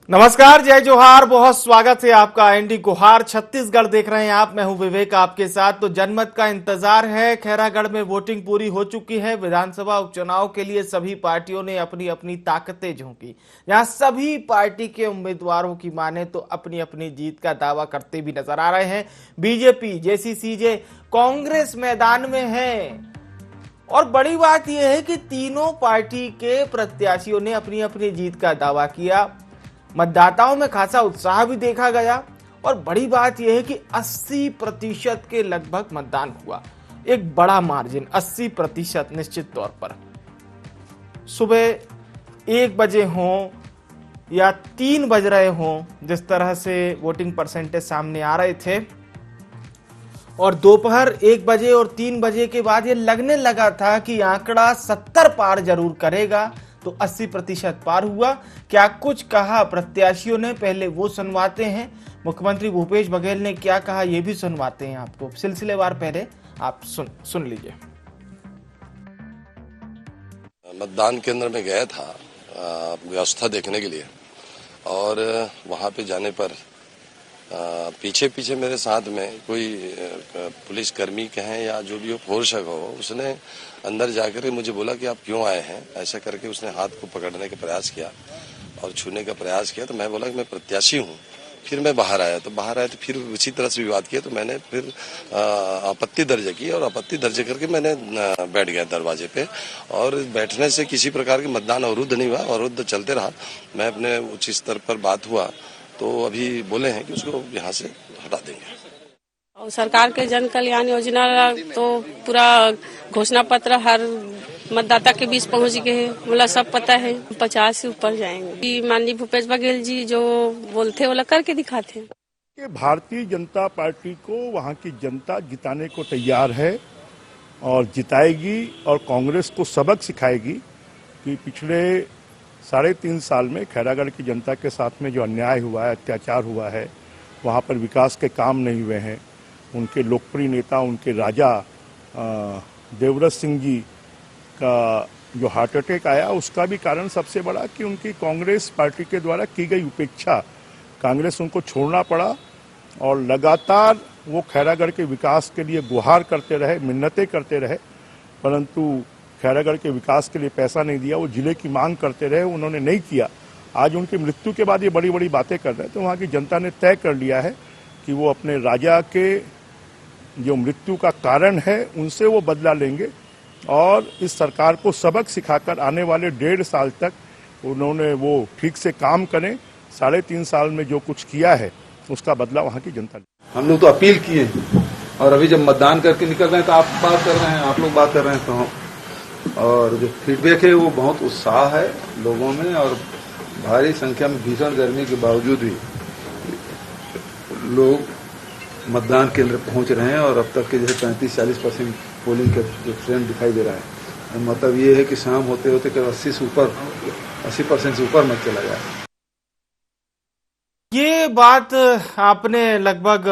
नमस्कार, जय जोहार, बहुत स्वागत है आपका। एनडी गुहार छत्तीसगढ़ देख रहे हैं आप। मैं हूं विवेक आपके साथ। तो जनमत का इंतजार है। खैरागढ़ में वोटिंग पूरी हो चुकी है। विधानसभा उपचुनाव के लिए सभी पार्टियों ने अपनी अपनी ताकतें झोंकी। यहां सभी पार्टी के उम्मीदवारों की माने तो अपनी अपनी जीत का दावा करते भी नजर आ रहे हैं। बीजेपी, जेसीसीजे, कांग्रेस मैदान में है। और बड़ी बात यह है कि तीनों पार्टी के प्रत्याशियों ने अपनी अपनी जीत का दावा किया। मतदाताओं में खासा उत्साह भी देखा गया। और बड़ी बात यह है कि 80% के लगभग मतदान हुआ। एक बड़ा मार्जिन, 80% निश्चित तौर पर। सुबह 1 बजे हो या 3 बज रहे हों, जिस तरह से वोटिंग परसेंटेज सामने आ रहे थे, और दोपहर 1 बजे और 3 बजे के बाद ये लगने लगा था कि आंकड़ा 70 पार जरूर करेगा। तो 80% पार हुआ। क्या कुछ कहा प्रत्याशियों ने, पहले वो सुनवाते हैं। मुख्यमंत्री भूपेश बघेल ने क्या कहा ये भी सुनवाते हैं आपको। सिलसिलेवार पहले आप सुन लीजिए। मतदान केंद्र में गया था व्यवस्था देखने के लिए, और वहां पे जाने पर पीछे पीछे मेरे साथ में कोई पुलिस कर्मी कहें या जो भी हो, फोर्सक हो, उसने अंदर जाकर मुझे बोला कि आप क्यों आए हैं। ऐसा करके उसने हाथ को पकड़ने का प्रयास किया और छूने का प्रयास किया। तो मैं बोला कि मैं प्रत्याशी हूँ। फिर मैं बाहर आया तो फिर उसी तरह से विवाद किया। तो मैंने फिर आपत्ति दर्ज की, और आपत्ति दर्ज करके मैंने बैठ गया दरवाजे पे। और बैठने से किसी प्रकार के मतदान अवरुद्ध नहीं हुआ, अवरुद्ध चलते रहा। मैं अपने उच्च स्तर पर बात हुआ तो अभी बोले हैं कि उसको यहाँ से हटा देंगे। और सरकार के जन कल्याण योजना तो पूरा घोषणा पत्र हर मतदाता के बीच पहुंच गए, बोला सब पता है। 50 से ऊपर जाएंगे। माननीय भूपेश बघेल जी जो बोलते वो करके दिखाते हैं। भारतीय जनता पार्टी को वहाँ की जनता जिताने को तैयार है और जिताएगी, और कांग्रेस को सबक सिखाएगी कि पिछले 3.5 साल में खैरागढ़ की जनता के साथ में जो अन्याय हुआ है, अत्याचार हुआ है, वहाँ पर विकास के काम नहीं हुए हैं। उनके लोकप्रिय नेता, उनके राजा देवव्रत सिंह जी का जो हार्ट अटैक आया, उसका भी कारण सबसे बड़ा कि उनकी कांग्रेस पार्टी के द्वारा की गई उपेक्षा। कांग्रेस उनको छोड़ना पड़ा, और लगातार वो खैरागढ़ के विकास के लिए गुहार करते रहे, मिन्नतें करते रहे, परंतु खैरागढ़ के विकास के लिए पैसा नहीं दिया। वो जिले की मांग करते रहे, उन्होंने नहीं किया। आज उनकी मृत्यु के बाद ये बड़ी बड़ी बातें कर रहे हैं। तो वहाँ की जनता ने तय कर लिया है कि वो अपने राजा के जो मृत्यु का कारण है उनसे वो बदला लेंगे, और इस सरकार को सबक सिखाकर आने वाले 1.5 साल तक उन्होंने वो ठीक से काम करें। 3.5 साल में जो कुछ किया है उसका बदला वहाँ की जनता ने। हम लोग तो अपील किए हैं, और अभी जब मतदान करके निकल रहे हैं तो आप बात कर रहे हैं, आप लोग बात कर रहे हैं। तो और जो फीडबैक है वो बहुत उत्साह है लोगों में, और भारी संख्या में भीषण गर्मी के बावजूद भी लोग मतदान केंद्र पहुंच रहे हैं। और अब तक के जैसे 35-40% पोलिंग का जो ट्रेंड दिखाई दे रहा है, मतलब ये है कि शाम होते होते केवल 80% से ऊपर मत चला जाए। ये बात आपने लगभग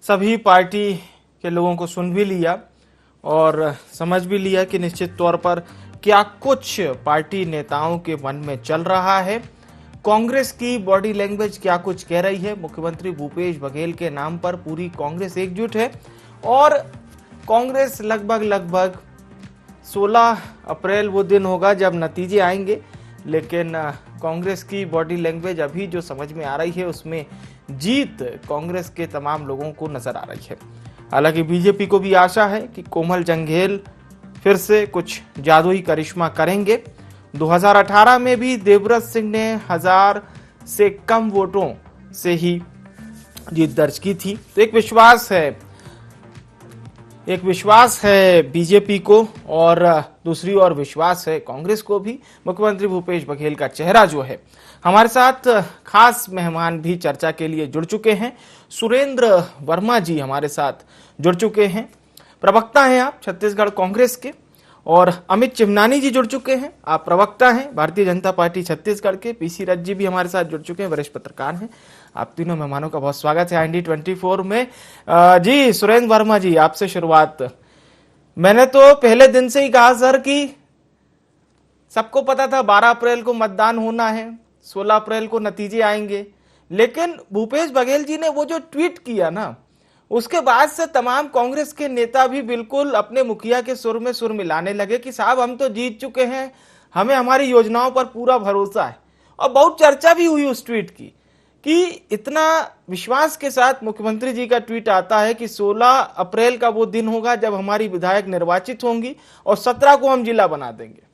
सभी पार्टी के लोगों को सुन भी लिया और समझ भी लिया कि निश्चित तौर पर क्या कुछ पार्टी नेताओं के मन में चल रहा है। कांग्रेस की बॉडी लैंग्वेज क्या कुछ कह रही है। मुख्यमंत्री भूपेश बघेल के नाम पर पूरी कांग्रेस एकजुट है, और कांग्रेस लगभग 16 अप्रैल वो दिन होगा जब नतीजे आएंगे। लेकिन कांग्रेस की बॉडी लैंग्वेज अभी जो समझ में आ रही है उसमें जीत कांग्रेस के तमाम लोगों को नजर आ रही है। हालांकि बीजेपी को भी आशा है कि कोमल जंघेल फिर से कुछ जादुई करिश्मा करेंगे। 2018 में भी देवव्रत सिंह ने 1000 से कम वोटों से ही जीत दर्ज की थी। तो एक विश्वास है बीजेपी को, और दूसरी ओर विश्वास है कांग्रेस को भी। मुख्यमंत्री भूपेश बघेल का चेहरा जो है। हमारे साथ खास मेहमान भी चर्चा के लिए जुड़ चुके हैं। सुरेंद्र वर्मा जी हमारे साथ जुड़ चुके हैं, प्रवक्ता हैं आप छत्तीसगढ़ कांग्रेस के। और अमित चिमनानी जी जुड़ चुके हैं, आप प्रवक्ता हैं भारतीय जनता पार्टी छत्तीसगढ़ के। पीसी रथ जी भी हमारे साथ जुड़ चुके हैं, वरिष्ठ पत्रकार हैं। आप तीनों मेहमानों का बहुत स्वागत है IND 24 में। जी सुरेंद्र वर्मा जी, आपसे शुरुआत। मैंने तो पहले दिन से ही कहा सर कि सबको पता था 12 अप्रैल को मतदान होना है, 16 अप्रैल को नतीजे आएंगे। लेकिन भूपेश बघेल जी ने वो जो ट्वीट किया ना, उसके बाद से तमाम कांग्रेस के नेता भी बिल्कुल अपने मुखिया के सुर में सुर मिलाने लगे कि साहब हम तो जीत चुके हैं, हमें हमारी योजनाओं पर पूरा भरोसा है। और बहुत चर्चा भी हुई उस ट्वीट की कि इतना विश्वास के साथ मुख्यमंत्री जी का ट्वीट आता है कि 16 अप्रैल का वो दिन होगा जब हमारी विधायक निर्वाचित होंगी और 17 को हम जिला बना देंगे।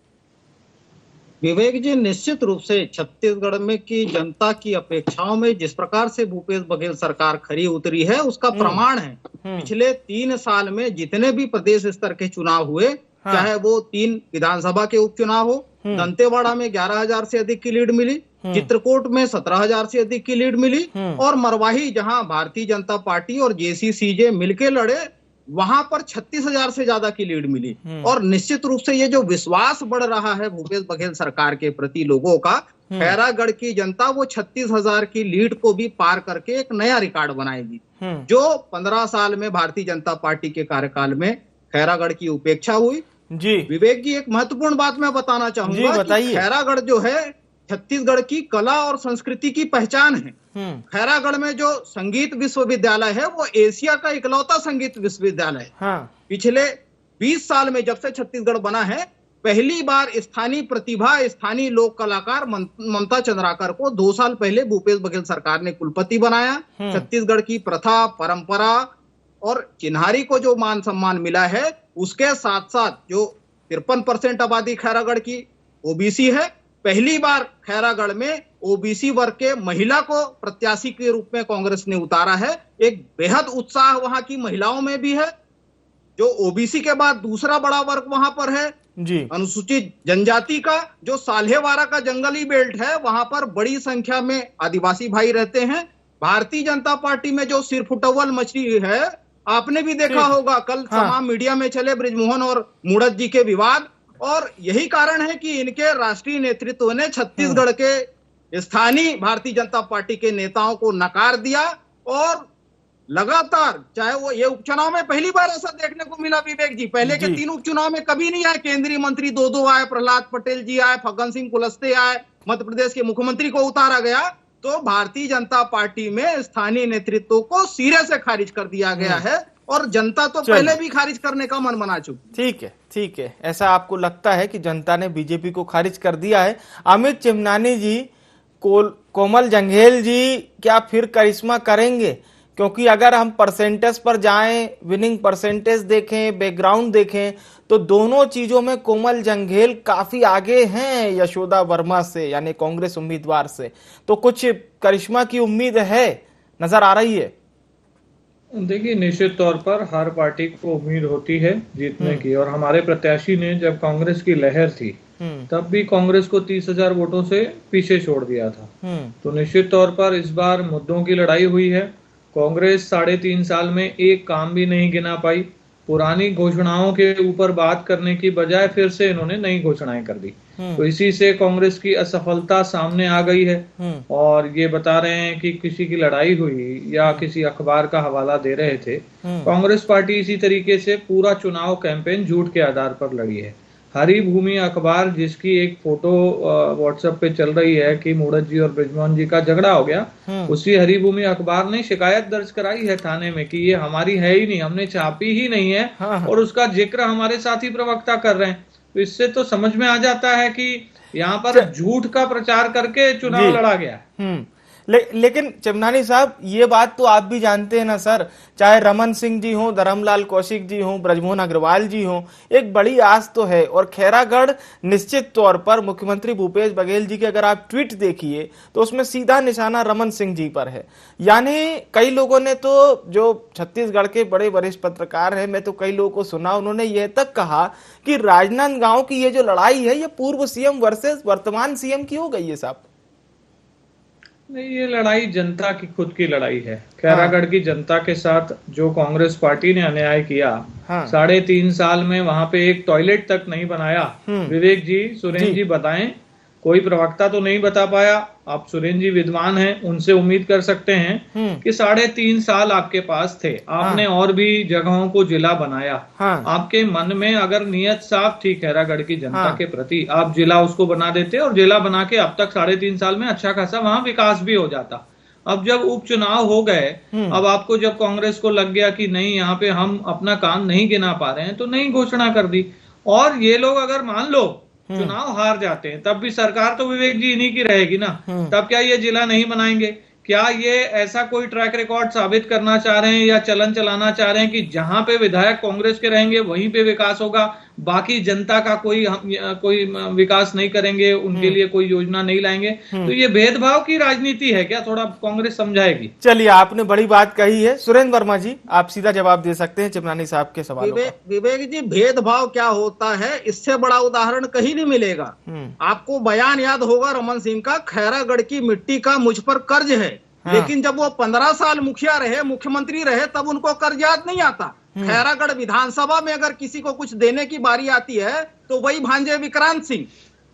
विवेक जी, निश्चित रूप से छत्तीसगढ़ में की जनता की अपेक्षाओं में जिस प्रकार से भूपेश बघेल सरकार खरी उतरी है उसका प्रमाण है। पिछले 3 साल में जितने भी प्रदेश स्तर के चुनाव हुए, चाहे वो 3 विधानसभा के उपचुनाव हो, दंतेवाड़ा में 11,000 से अधिक की लीड मिली, चित्रकूट में 17,000 से अधिक की लीड मिली, और मरवाही जहां भारतीय जनता पार्टी और जेसीसीजे मिलके लड़े वहां पर 36,000 से ज्यादा की लीड मिली। और निश्चित रूप से ये जो विश्वास बढ़ रहा है भूपेश बघेल सरकार के प्रति लोगों का, खैरागढ़ की जनता वो 36,000 की लीड को भी पार करके एक नया रिकॉर्ड बनाएगी। जो 15 साल में भारतीय जनता पार्टी के कार्यकाल में खैरागढ़ की उपेक्षा हुई। जी विवेक जी, एक महत्वपूर्ण बात मैं बताना चाहूंगा कि खैरागढ़ जो है छत्तीसगढ़ की कला और संस्कृति की पहचान है। खैरागढ़ में जो संगीत विश्वविद्यालय है वो एशिया का इकलौता संगीत विश्वविद्यालय है। पिछले 20 साल में जब से छत्तीसगढ़ बना है, पहली बार स्थानीय प्रतिभा, स्थानीय लोक कलाकार ममता चंद्राकर को 2 साल पहले भूपेश बघेल सरकार ने कुलपति बनाया। छत्तीसगढ़ की प्रथा, परंपरा और चिन्हारी को जो मान सम्मान मिला है, उसके साथ साथ जो 53% आबादी खैरागढ़ की ओबीसी है, पहली बार खैरागढ़ में ओबीसी वर्ग के महिला को प्रत्याशी के रूप में कांग्रेस ने उतारा है। एक बेहद उत्साह वहां की महिलाओं में भी है। जो ओबीसी के बाद दूसरा बड़ा वर्ग वहां पर है जी, अनुसूचित जनजाति का, जो साल्हेवारा का जंगली बेल्ट है, वहां पर बड़ी संख्या में आदिवासी भाई रहते हैं। भारतीय जनता पार्टी में जो सिरफुटव्वल मछली है, आपने भी देखा होगा, कल तमाम मीडिया में चले बृजमोहन और मूड़त जी के विवाद। और यही कारण है कि इनके राष्ट्रीय नेतृत्व ने छत्तीसगढ़ के स्थानीय भारतीय जनता पार्टी के नेताओं को नकार दिया। और लगातार, चाहे वो ये उपचुनाव में पहली बार ऐसा देखने को मिला विवेक जी, पहले के 3 उपचुनाव में कभी नहीं आए। केंद्रीय मंत्री 2 आए, प्रहलाद पटेल जी आए, फग्गन सिंह कुलस्ते आए, मध्य प्रदेश के मुख्यमंत्री को उतारा गया। तो भारतीय जनता पार्टी में स्थानीय नेतृत्व को सिरे से खारिज कर दिया गया है और जनता तो पहले भी खारिज करने का मन बना चुकी। ठीक है, ऐसा आपको लगता है कि जनता ने बीजेपी को खारिज कर दिया है। अमित चिमनानी जी, कोमल जंघेल जी क्या फिर करिश्मा करेंगे? क्योंकि अगर हम परसेंटेज पर जाएं, विनिंग परसेंटेज देखें, बैकग्राउंड देखें, तो दोनों चीजों में कोमल जंघेल काफी आगे हैं यशोदा वर्मा से, यानी कांग्रेस उम्मीदवार से। तो कुछ करिश्मा की उम्मीद है, नजर आ रही है? देखिए, निश्चित तौर पर हर पार्टी को उम्मीद होती है जीतने की, और हमारे प्रत्याशी ने जब कांग्रेस की लहर थी तब भी कांग्रेस को 30,000 वोटों से पीछे छोड़ दिया था। तो निश्चित तौर पर इस बार मुद्दों की लड़ाई हुई है। कांग्रेस 3.5 साल में एक काम भी नहीं गिना पाई। पुरानी घोषणाओं के ऊपर बात करने की बजाय फिर से इन्होंने नई घोषणाएं कर दी। तो इसी से कांग्रेस की असफलता सामने आ गई है। और ये बता रहे हैं कि किसी की लड़ाई हुई या किसी अखबार का हवाला दे रहे थे। कांग्रेस पार्टी इसी तरीके से पूरा चुनाव कैंपेन झूठ के आधार पर लड़ी है। हरी भूमि अखबार, जिसकी एक फोटो व्हाट्सएप पे चल रही है कि मूड़त जी और बृजमोहन जी का झगड़ा हो गया, उसी हरी भूमि अखबार ने शिकायत दर्ज कराई है थाने में कि ये हमारी है ही नहीं, हमने छापी ही नहीं है, और उसका जिक्र हमारे साथी प्रवक्ता कर रहे हैं। तो इससे तो समझ में आ जाता है कि यहाँ पर झूठ का प्रचार करके चुनाव लड़ा गया है। लेकिन चिमनानी साहब, ये बात तो आप भी जानते हैं ना सर, चाहे रमन सिंह जी हो, धर्मलाल कौशिक जी हो, ब्रजमोहन अग्रवाल जी हो, एक बड़ी आस तो है। और खैरागढ़ निश्चित तौर पर मुख्यमंत्री भूपेश बघेल जी के अगर आप ट्वीट देखिए तो उसमें सीधा निशाना रमन सिंह जी पर है। यानी कई लोगों ने तो, जो छत्तीसगढ़ के बड़े वरिष्ठ पत्रकार हैं, मैं तो कई लोगों को सुना, उन्होंने यह तक कहा कि राजनांदगांव की ये जो लड़ाई है, ये पूर्व सीएम वर्सेस वर्तमान सीएम की हो गई है साहब। नहीं, ये लड़ाई जनता की खुद की लड़ाई है। खैरागढ़ की जनता के साथ जो कांग्रेस पार्टी ने अन्याय किया, 3.5 साल में वहां पे एक टॉयलेट तक नहीं बनाया। विवेक जी, सुरेंद्र जी बताएं, कोई प्रवक्ता तो नहीं बता पाया। आप सुरेंद्र जी विद्वान हैं, उनसे उम्मीद कर सकते हैं कि 3.5 साल आपके पास थे, आपने और भी जगहों को जिला बनाया। आपके मन में अगर नियत साफ थी खैरागढ़ की जनता के प्रति, आप जिला उसको बना देते और जिला बना के अब तक 3.5 साल में अच्छा खासा वहां विकास भी हो जाता। अब जब उपचुनाव हो गए, अब आपको जब कांग्रेस को लग गया कि नहीं यहाँ पे हम अपना काम नहीं गिना पा रहे हैं, तो नहीं घोषणा कर दी। और ये लोग अगर मान लो चुनाव हार जाते हैं, तब भी सरकार तो विवेक जी इन्हीं की रहेगी ना, तब क्या ये जिला नहीं बनाएंगे? क्या ये ऐसा कोई ट्रैक रिकॉर्ड साबित करना चाह रहे हैं या चलन चलाना चाह रहे हैं कि जहां पे विधायक कांग्रेस के रहेंगे वहीं पे विकास होगा, बाकी जनता का कोई विकास नहीं करेंगे, उनके लिए कोई योजना नहीं लाएंगे? तो ये भेदभाव की राजनीति है क्या? थोड़ा कांग्रेस समझाएगी। चलिए, आपने बड़ी बात कही है। सुरेंद्र वर्मा जी, आप सीधा जवाब दे सकते हैं चिमनानी साहब के सवालों का। विवेक जी, भेदभाव क्या होता है इससे बड़ा उदाहरण कहीं नहीं मिलेगा। आपको बयान याद होगा रमन सिंह का, खैरागढ़ की मिट्टी का मुझ पर कर्ज है। लेकिन जब वो 15 साल मुखिया रहे, मुख्यमंत्री रहे, तब उनको कर्ज याद नहीं आता। खैरागढ़ विधानसभा में अगर किसी को कुछ देने की बारी आती है तो वही भांजे विक्रांत सिंह,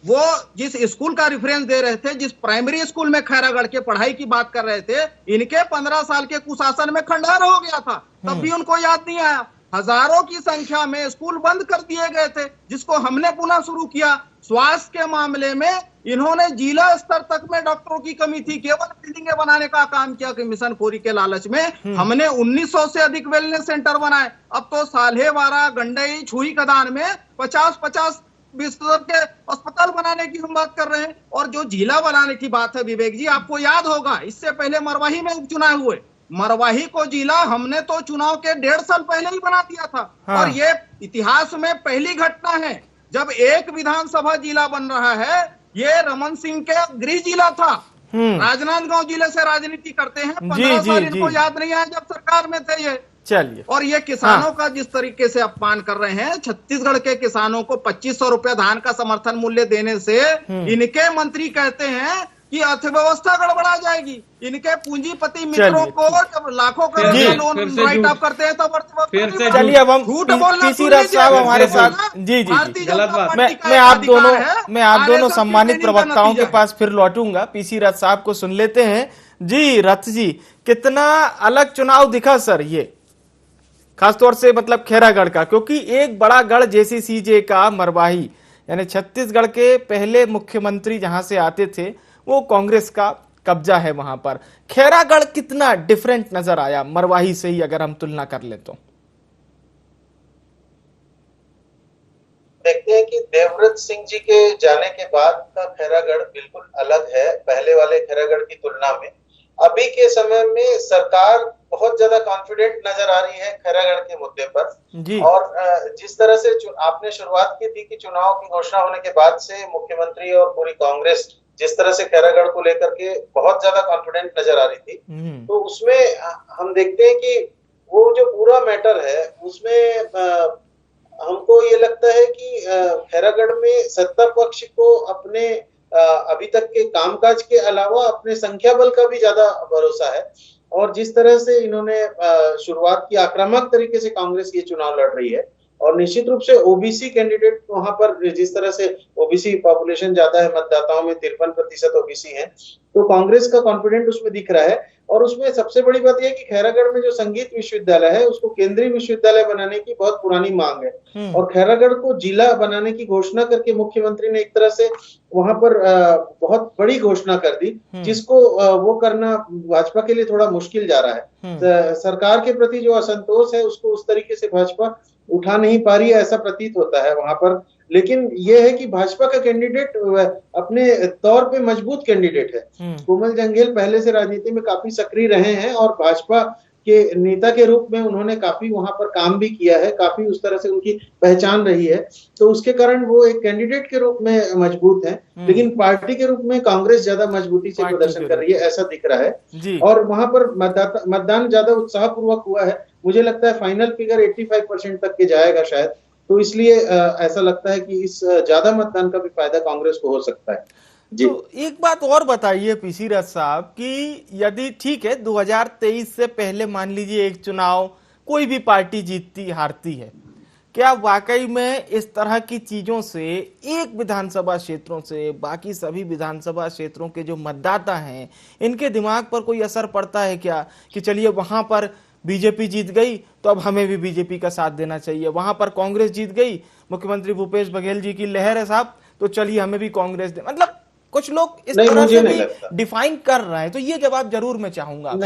वो जिस स्कूल का रेफरेंस दे रहे थे, जिस प्राइमरी स्कूल में खैरागढ़ के पढ़ाई की बात कर रहे थे, इनके 15 साल के कुशासन में खंडहर हो गया था, तब भी उनको याद नहीं आया। हजारों की संख्या में स्कूल बंद कर दिए गए थे, जिसको हमने पुनः शुरू किया। स्वास्थ्य के मामले में इन्होंने जिला स्तर तक में डॉक्टरों की कमी थी, केवल बिल्डिंगें बनाने का काम किया कि मिशन खोरी के लालच में हमने 1900 से अधिक वेलनेस सेंटर बनाए। अब तो साल्हेवारा, गंडई, छुई कदान में 50-50 बिस्तर के अस्पताल बनाने की हम बात कर रहे हैं। और जो जिला बनाने की बात है विवेक जी, आपको याद होगा इससे पहले मरवाही में उपचुनाव हुए, मरवाही को जिला हमने तो चुनाव के 1.5 साल पहले ही बना दिया था। और ये इतिहास में पहली घटना है जब एक विधानसभा जिला बन रहा है। ये रमन सिंह के गृह जिला था, राजनांदगांव जिले से राजनीति करते हैं। 15 साल इनको याद नहीं आया जब सरकार में थे ये। चलिए, और ये किसानों का जिस तरीके से अपमान कर रहे हैं, छत्तीसगढ़ के किसानों को 2500 रुपए धान का समर्थन मूल्य देने से इनके मंत्री कहते हैं कि अर्थव्यवस्था गड़बड़ा जाएगी। इनके पूंजीपति मित्रों को जब लाखों करोड़ का लोन राइट अप करते हैं तो चलिए, अब हम पीसी रथ साहब हमारे साथ। जी, गलत बात। मैं आप दोनों सम्मानित प्रवक्ताओं के पास फिर लौटूंगा। पीसी रथ साहब को सुन लेते हैं। जी रथ जी, कितना अलग चुनाव दिखा सर ये, खासतौर से मतलब खैरागढ़ का, क्योंकि एक बड़ा गढ़ JCCJ का मरवाही, यानी छत्तीसगढ़ के पहले मुख्यमंत्री जहां से आते थे, वो कांग्रेस का कब्जा है वहां पर। खैरागढ़ कितना डिफरेंट नजर आया मरवाही से ही अगर हम तुलना कर ले तो? देखते हैं कि देवव्रत सिंह जी के जाने के बाद का खैरागढ़ बिल्कुल अलग है पहले वाले खैरागढ़ की तुलना में। अभी के समय में सरकार बहुत ज्यादा कॉन्फिडेंट नजर आ रही है खैरागढ़ के मुद्दे पर जी। और जिस तरह से आपने शुरुआत की थी कि चुनाव की घोषणा होने के बाद से मुख्यमंत्री और पूरी कांग्रेस जिस तरह से खैरागढ़ को लेकर के बहुत ज्यादा कॉन्फिडेंट नजर आ रही थी, तो उसमें हम देखते हैं कि वो जो पूरा मैटर है उसमें हमको ये लगता है कि खैरागढ़ में सत्ता पक्ष को अपने अभी तक के कामकाज के अलावा अपने संख्या बल का भी ज्यादा भरोसा है। और जिस तरह से इन्होंने शुरुआत की, आक्रामक तरीके से कांग्रेस ये चुनाव लड़ रही है, और निश्चित रूप से ओबीसी कैंडिडेट वहां पर जिस तरह से ओबीसी पॉपुलेशन ज्यादा है, मतदाताओं में 53% ओबीसी है, तो कांग्रेस का कॉन्फिडेंट उसमें दिख रहा है। और उसमें सबसे बड़ी बात यह है कि खैरागढ़ में जो संगीत विश्वविद्यालय है उसको केंद्रीय विश्वविद्यालय बनाने की बहुत पुरानी मांग है, और खैरागढ़ को जिला बनाने की घोषणा करके मुख्यमंत्री ने एक तरह से वहां पर बहुत बड़ी घोषणा कर दी, जिसको वो करना भाजपा के लिए थोड़ा मुश्किल जा रहा है। सरकार के प्रति जो असंतोष है उसको उस तरीके से भाजपा उठा नहीं पा रही है, ऐसा प्रतीत होता है वहां पर। लेकिन यह है कि भाजपा का कैंडिडेट अपने तौर पे मजबूत कैंडिडेट है। कोमल जंगेल पहले से राजनीति में काफी सक्रिय रहे हैं और भाजपा के नेता के रूप में उन्होंने काफी वहां पर काम भी किया है, काफी उस तरह से उनकी पहचान रही है, तो उसके कारण वो एक कैंडिडेट के रूप में मजबूत है। लेकिन पार्टी के रूप में कांग्रेस ज्यादा मजबूती से प्रदर्शन कर रही है, ऐसा दिख रहा है। और वहां पर मतदान ज्यादा उत्साहपूर्वक हुआ है। मुझे लगता है फाइनल फिगर 85% तक के जाएगा शायद, तो इसलिए ऐसा लगता है कि इस ज्यादा मतदान का भी फायदा कांग्रेस को हो सकता है जी। तो एक बात और बताइए पीसी रथ साहब कि यदि ठीक है 2023 से पहले मान लीजिए एक चुनाव कोई भी पार्टी जीतती हारती है, क्या वाकई में इस तरह की चीजों से एक विधानसभा क्षेत्रों से बाकी सभी विधानसभा क्षेत्रों के जो मतदाता हैं इनके दिमाग पर कोई असर पड़ता है क्या, कि चलिए वहां पर बीजेपी जीत गई तो अब हमें भी बीजेपी का साथ देना चाहिए, वहां पर कांग्रेस जीत गई, मुख्यमंत्री भूपेश बघेल जी की लहर है साहब, तो चलिए हमें भी कांग्रेस दे, मतलब कुछ लोग इस तरह से भी डिफाइन कर रहे हैं। तो ये जवाब जरूर मैं चाहूंगा।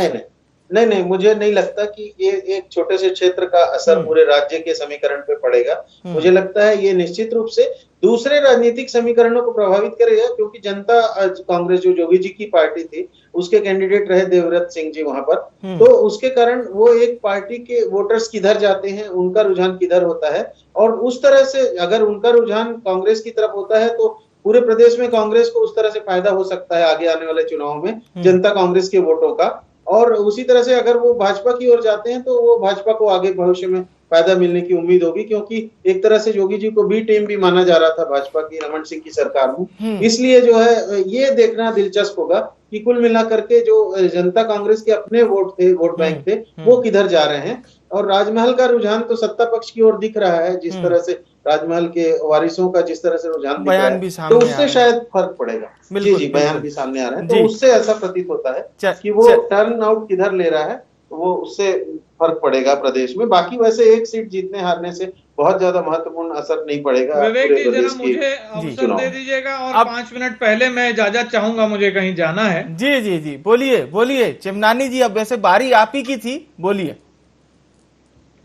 नहीं, मुझे नहीं लगता कि ये एक छोटे से क्षेत्र का असर पूरे राज्य के समीकरण पे पड़ेगा। मुझे लगता है ये निश्चित रूप से दूसरे राजनीतिक समीकरणों को प्रभावित करेगा, क्योंकि जनता कांग्रेस जो जोगी जी की पार्टी थी उसके कैंडिडेट रहे देवव्रत सिंह जी वहां पर, तो उसके कारण वो एक पार्टी के वोटर्स किधर जाते हैं, उनका रुझान किधर होता है, और उस तरह से अगर उनका रुझान कांग्रेस की तरफ होता है तो पूरे प्रदेश में कांग्रेस को उस तरह से फायदा हो सकता है आगे आने वाले चुनाव में जनता कांग्रेस के वोटों का। और उसी तरह से अगर वो भाजपा की ओर जाते हैं तो वो भाजपा को आगे भविष्य में फायदा मिलने की उम्मीद होगी, क्योंकि एक तरह से योगी जी को बी टीम भी माना जा रहा था भाजपा की रमन सिंह की सरकार में। इसलिए जो है ये देखना दिलचस्प होगा कि कुल मिलाकर के जो जनता कांग्रेस के अपने वोट थे, वोट बैंक थे, वो किधर जा रहे हैं। और राजमहल का रुझान तो सत्ता पक्ष की ओर दिख रहा है, जिस तरह से राजमहल के वारिसों का जिस तरह से रुझान दिख रहा है, तो उससे शायद फर्क पड़ेगा। जी, बयान भी सामने आ रहे हैं, तो उससे ऐसा प्रतीत होता है कि वो टर्न आउट किधर ले रहा है, वो उससे फर्क पड़ेगा प्रदेश में। बाकी वैसे एक सीट जीतने हारने से बहुत ज्यादा महत्वपूर्ण असर नहीं पड़ेगा। विवेक जी, जरा मुझे अवसर दे दीजिएगा और 5 मिनट पहले मैं इजाजत चाहूंगा, मुझे कहीं जाना है। जी, बोलिए चिमनानी जी, अब वैसे बारी आप ही की थी, बोलिए।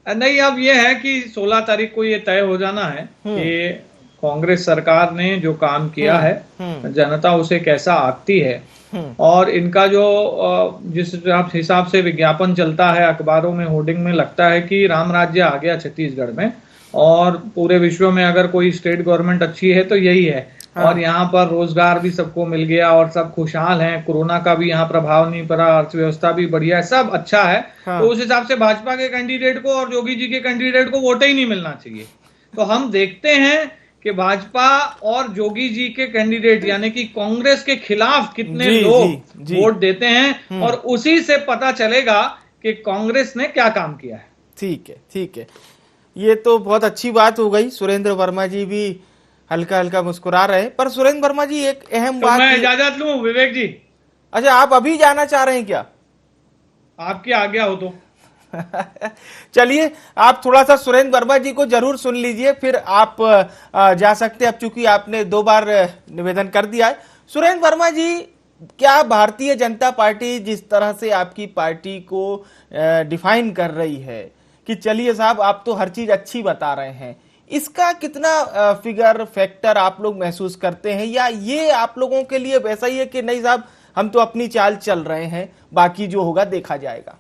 नहीं, अब ये है कि 16 तारीख को ये तय हो जाना है कि कांग्रेस सरकार ने जो काम किया है जनता उसे कैसा आंकती है, और इनका जो जिस हिसाब से विज्ञापन चलता है अखबारों में, होर्डिंग में, लगता है कि राम राज्य आ गया छत्तीसगढ़ में, और पूरे विश्व में अगर कोई स्टेट गवर्नमेंट अच्छी है तो यही है। और यहाँ पर रोजगार भी सबको मिल गया और सब खुशहाल हैं, कोरोना का भी यहाँ प्रभाव नहीं पड़ा, अर्थव्यवस्था भी बढ़िया है, सब अच्छा है। तो उस हिसाब से भाजपा के कैंडिडेट को और योगी जी के कैंडिडेट को वोट ही नहीं मिलना चाहिए। तो हम देखते हैं कि भाजपा और जोगी जी के कैंडिडेट यानी कि कांग्रेस के खिलाफ कितने लोग वोट देते हैं, और उसी से पता चलेगा कि कांग्रेस ने क्या काम किया है। ठीक है, ये तो बहुत अच्छी बात हो गई। सुरेंद्र वर्मा जी भी हल्का हल्का मुस्कुरा रहे हैं, पर सुरेंद्र वर्मा जी एक अहम बात, मैं इजाजत लूं विवेक जी? अच्छा, आप अभी जाना चाह रहे हैं क्या? आपकी आज्ञा हो तो। चलिए, आप थोड़ा सा सुरेंद्र वर्मा जी को जरूर सुन लीजिए, फिर आप जा सकते हैं, अब चूंकि आपने 2 बार निवेदन कर दिया है। सुरेंद्र वर्मा जी, क्या भारतीय जनता पार्टी जिस तरह से आपकी पार्टी को डिफाइन कर रही है कि चलिए साहब आप तो हर चीज अच्छी बता रहे हैं, इसका कितना फिगर फैक्टर आप लोग महसूस करते हैं, या ये आप लोगों के लिए वैसा ही है कि नहीं साहब हम तो अपनी चाल चल रहे हैं, बाकी जो होगा देखा जाएगा?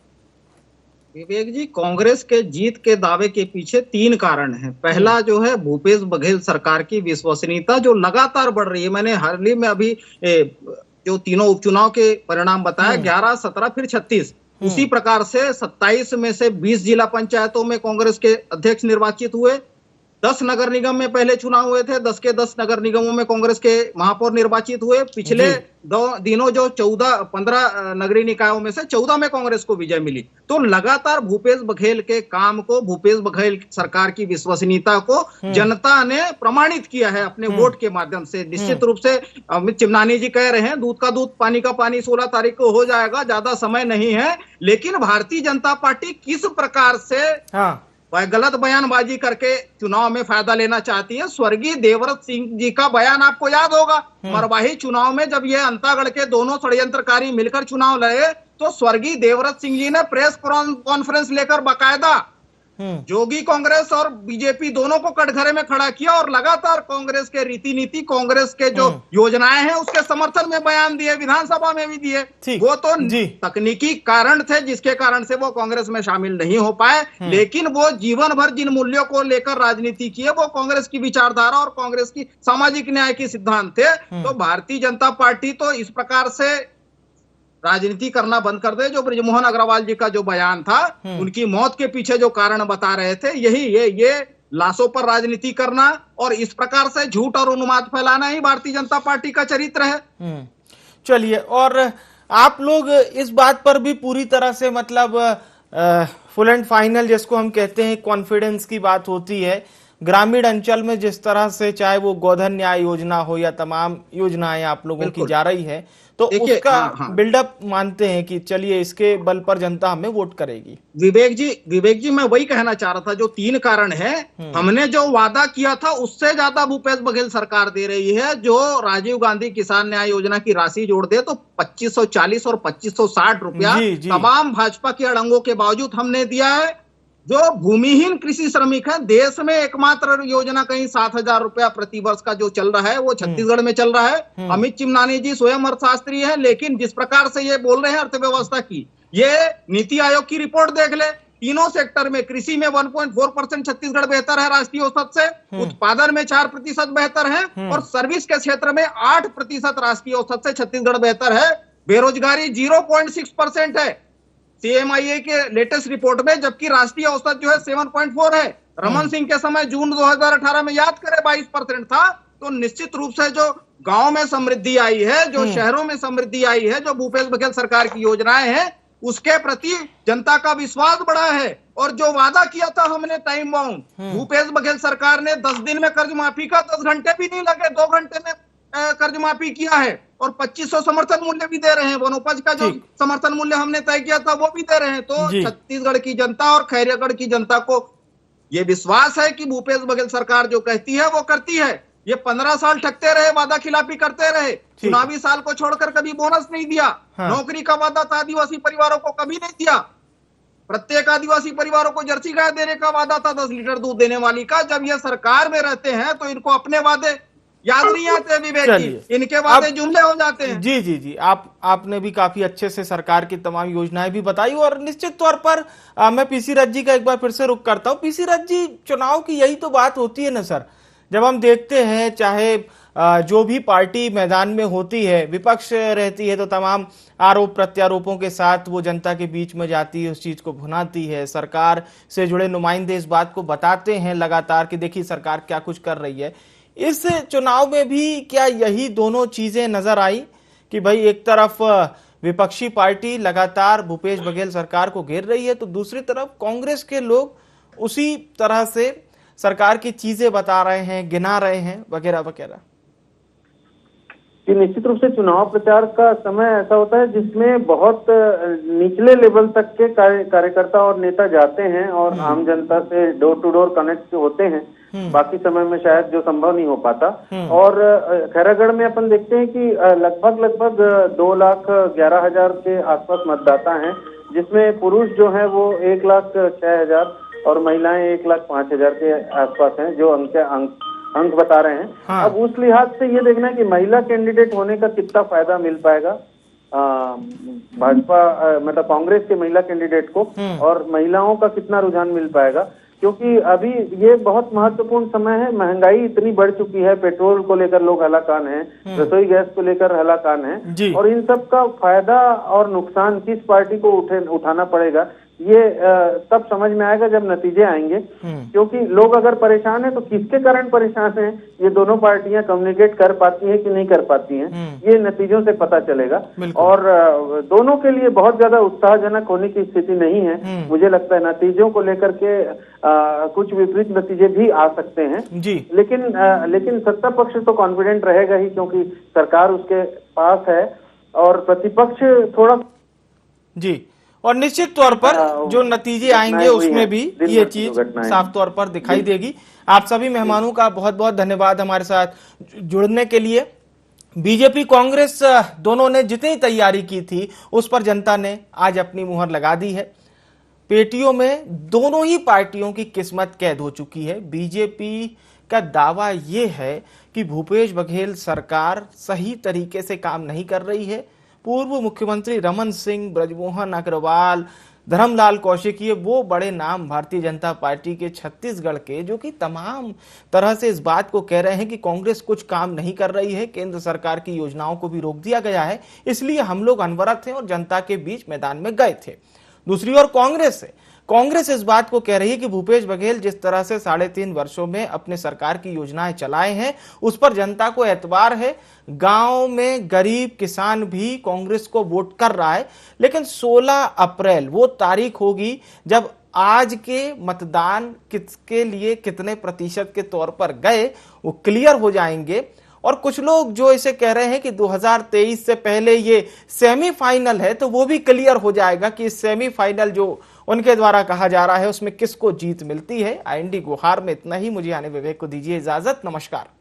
विवेक जी, कांग्रेस के जीत के दावे के पीछे 3 कारण हैं। पहला जो है भूपेश बघेल सरकार की विश्वसनीयता जो लगातार बढ़ रही है। मैंने हाल ही में अभी जो तीनों उपचुनाव के परिणाम बताया, 11, 17 फिर 36, उसी प्रकार से 27 में से 20 जिला पंचायतों में कांग्रेस के अध्यक्ष निर्वाचित हुए। 10 नगर निगम में पहले चुनाव हुए थे, 10 के 10 नगर निगमों में कांग्रेस के महापौर निर्वाचित हुए। पिछले दिनों जो 15 नगरीय निकायों में से 14 में कांग्रेस को विजय मिली। तो लगातार भूपेश बघेल के काम को, भूपेश बघेल सरकार की विश्वसनीयता को जनता ने प्रमाणित किया है अपने वोट के माध्यम से। निश्चित रूप से अमित चिमनानी जी कह रहे हैं दूध का दूध पानी का पानी 16 तारीख को हो जाएगा, ज्यादा समय नहीं है। लेकिन भारतीय जनता पार्टी किस प्रकार से वह गलत बयानबाजी करके चुनाव में फायदा लेना चाहती है। स्वर्गीय देवव्रत सिंह जी का बयान आपको याद होगा, मरवाही चुनाव में जब ये अंतागढ़ के दोनों षड्यंत्रकारी मिलकर चुनाव लड़े तो स्वर्गीय देवव्रत सिंह जी ने प्रेस कॉन्फ्रेंस लेकर बाकायदा जोगी कांग्रेस और बीजेपी दोनों को कटघरे में खड़ा किया और लगातार कांग्रेस के रीति नीति, कांग्रेस के जो योजनाएं हैं उसके समर्थन में बयान दिए, विधानसभा में भी दिए। वो तो तकनीकी कारण थे जिसके कारण से वो कांग्रेस में शामिल नहीं हो पाए, लेकिन वो जीवन भर जिन मूल्यों को लेकर राजनीति की है वो कांग्रेस की विचारधारा और कांग्रेस की सामाजिक न्याय के सिद्धांत थे। तो भारतीय जनता पार्टी तो इस प्रकार से राजनीति करना बंद कर दे। जो बृजमोहन अग्रवाल जी का जो बयान था, उनकी मौत के पीछे जो कारण बता रहे थे, यही ये लाशों पर राजनीति करना और इस प्रकार से झूठ और उन्माद फैलाना ही भारतीय जनता पार्टी का चरित्र है। चलिए, और आप लोग इस बात पर भी पूरी तरह से मतलब फुल एंड फाइनल जिसको हम कहते हैं कॉन्फिडेंस की बात होती है। ग्रामीण अंचल में जिस तरह से चाहे वो गोधन न्याय योजना हो या तमाम योजनाएं आप लोगों की जा रही है, तो उसका बिल्डअप मानते हैं कि चलिए इसके बल पर जनता हमें वोट करेगी। विवेक जी मैं वही कहना चाह रहा था, जो 3 कारण है, हमने जो वादा किया था उससे ज्यादा भूपेश बघेल सरकार दे रही है। जो राजीव गांधी किसान न्याय योजना की राशि जोड़ दे तो 2540 और 2560 रुपया तमाम भाजपा के अड़ंगों के बावजूद हमने दिया है। जो भूमिहीन कृषि श्रमिक है, देश में एकमात्र योजना कहीं 7,000 रुपया प्रति वर्ष का जो चल रहा है वो छत्तीसगढ़ में चल रहा है। अमित चिमनानी जी स्वयं अर्थशास्त्री है, लेकिन जिस प्रकार से ये बोल रहे हैं अर्थव्यवस्था की, ये नीति आयोग की रिपोर्ट देख ले। तीनों सेक्टर में, कृषि में 1.4% छत्तीसगढ़ बेहतर है राष्ट्रीय औसत से, उत्पादन में 4% बेहतर है और सर्विस के क्षेत्र में 8% राष्ट्रीय औसत से छत्तीसगढ़ बेहतर है। बेरोजगारी 0.6% है CMIA के लेटेस्ट रिपोर्ट में, जबकि राष्ट्रीय औसत जो है 7.4 है। रमन सिंह के समय जून 2018 में याद करें 22% था। तो निश्चित रूप से जो गांव में समृद्धि आई है, जो शहरों में समृद्धि आई है, जो भूपेश बघेल सरकार की योजनाएं हैं, उसके प्रति जनता का विश्वास बढ़ा है। और जो वादा किया था हमने टाइम बाउंड, भूपेश बघेल सरकार ने 10 दिन में कर्ज माफी का 10 घंटे भी नहीं लगे, 2 घंटे में कर्ज माफी किया है और 2500 समर्थन मूल्य भी दे रहे हैं। वनोपज का जो समर्थन मूल्य हमने तय किया था वो भी दे रहे हैं। तो छत्तीसगढ़ की जनता और खैरागढ़ की जनता को ये विश्वास है कि भूपेश बघेल सरकार जो कहती है वो करती है। ये 15 साल ठगते रहे, वादा खिलाफी करते रहे, चुनावी साल को छोड़कर कभी बोनस नहीं दिया। नौकरी का वादा था आदिवासी परिवारों को, कभी नहीं दिया। प्रत्येक आदिवासी परिवारों को जर्सी गाय देने का वादा था, 10 लीटर दूध देने वाली का। जब ये सरकार में रहते हैं तो इनको अपने वादे याद नहीं आते विवेक जी, इनके वादे जुमले हो जाते हैं। जी आपने भी काफी अच्छे से सरकार की तमाम योजनाएं भी बताई और निश्चित तौर पर मैं पीसी रथ जी का एक बार फिर से रुख करता हूं। पीसी रथ जी, चुनाव की यही तो बात होती है ना सर, जब हम देखते हैं चाहे जो भी पार्टी मैदान में होती है, विपक्ष रहती है तो तमाम आरोप प्रत्यारोपों के साथ वो जनता के बीच में जाती है, उस चीज को भुनाती है। सरकार से जुड़े नुमाइंदे इस बात को बताते हैं लगातार कि देखिए सरकार क्या कुछ कर रही है। इस चुनाव में भी क्या यही दोनों चीजें नजर आई कि भाई एक तरफ विपक्षी पार्टी लगातार भूपेश बघेल सरकार को घेर रही है, तो दूसरी तरफ कांग्रेस के लोग उसी तरह से सरकार की चीजें बता रहे हैं, गिना रहे हैं वगैरह वगैरह? निश्चित रूप से चुनाव प्रचार का समय ऐसा होता है जिसमें बहुत निचले लेवल तक के कार्यकर्ता और नेता जाते हैं और आम जनता से डोर टू डोर कनेक्ट होते हैं। बाकी समय में शायद जो संभव नहीं हो पाता। और खैरागढ़ में अपन देखते हैं कि लगभग 2,11,000 के आसपास मतदाता हैं, जिसमें पुरुष जो है वो 1,06,000 और महिलाएं 1,05,000 के आसपास हैं, जो अंक बता रहे हैं। अब उस लिहाज से ये देखना है कि महिला कैंडिडेट होने का कितना फायदा मिल पाएगा भाजपा मतलब कांग्रेस के महिला कैंडिडेट को, और महिलाओं का कितना रुझान मिल पाएगा, क्योंकि अभी ये बहुत महत्वपूर्ण समय है। महंगाई इतनी बढ़ चुकी है, पेट्रोल को लेकर लोग हलाकान हैं, रसोई गैस को लेकर हलाकान हैं, और इन सब का फायदा और नुकसान किस पार्टी को उठाना पड़ेगा, ये तब समझ में आएगा जब नतीजे आएंगे। क्योंकि लोग अगर परेशान हैं तो किसके कारण परेशान हैं, ये दोनों पार्टियां कम्युनिकेट कर पाती हैं कि नहीं कर पाती हैं, ये नतीजों से पता चलेगा। और दोनों के लिए बहुत ज्यादा उत्साहजनक होने की स्थिति नहीं है। मुझे लगता है नतीजों को लेकर के कुछ विपरीत नतीजे भी आ सकते हैं जी। लेकिन सत्ता पक्ष तो कॉन्फिडेंट रहेगा ही, क्योंकि सरकार उसके पास है और प्रतिपक्ष थोड़ा जी। और निश्चित तौर पर जो नतीजे आएंगे उसमें भी ये चीज साफ तौर पर दिखाई देगी। आप सभी मेहमानों का बहुत बहुत धन्यवाद हमारे साथ जुड़ने के लिए। बीजेपी कांग्रेस दोनों ने जितनी तैयारी की थी उस पर जनता ने आज अपनी मुहर लगा दी है। पेटियों में दोनों ही पार्टियों की किस्मत कैद हो चुकी है। बीजेपी का दावा ये है कि भूपेश बघेल सरकार सही तरीके से काम नहीं कर रही है। पूर्व मुख्यमंत्री रमन सिंह, ब्रजमोहन अग्रवाल, धर्मलाल कौशिक, ये वो बड़े नाम भारतीय जनता पार्टी के छत्तीसगढ़ के, जो कि तमाम तरह से इस बात को कह रहे हैं कि कांग्रेस कुछ काम नहीं कर रही है, केंद्र सरकार की योजनाओं को भी रोक दिया गया है, इसलिए हम लोग अनवरत हैं और जनता के बीच मैदान में गए थे। दूसरी ओर कांग्रेस इस बात को कह रही है कि भूपेश बघेल जिस तरह से 3.5 वर्षों में अपने सरकार की योजनाएं चलाए हैं उस पर जनता को एतबार है। गांव में गरीब किसान भी कांग्रेस को वोट कर रहा है, लेकिन 16 अप्रैल वो तारीख होगी जब आज के मतदान किसके लिए कितने प्रतिशत के तौर पर गए वो क्लियर हो जाएंगे। और कुछ लोग जो इसे कह रहे हैं कि 2023 से पहले ये सेमीफाइनल है, तो वो भी क्लियर हो जाएगा कि सेमीफाइनल जो उनके द्वारा कहा जा रहा है उसमें किसको जीत मिलती है। IND गुहार में इतना ही। मुझे यानी विवेक को दीजिए इजाजत। नमस्कार।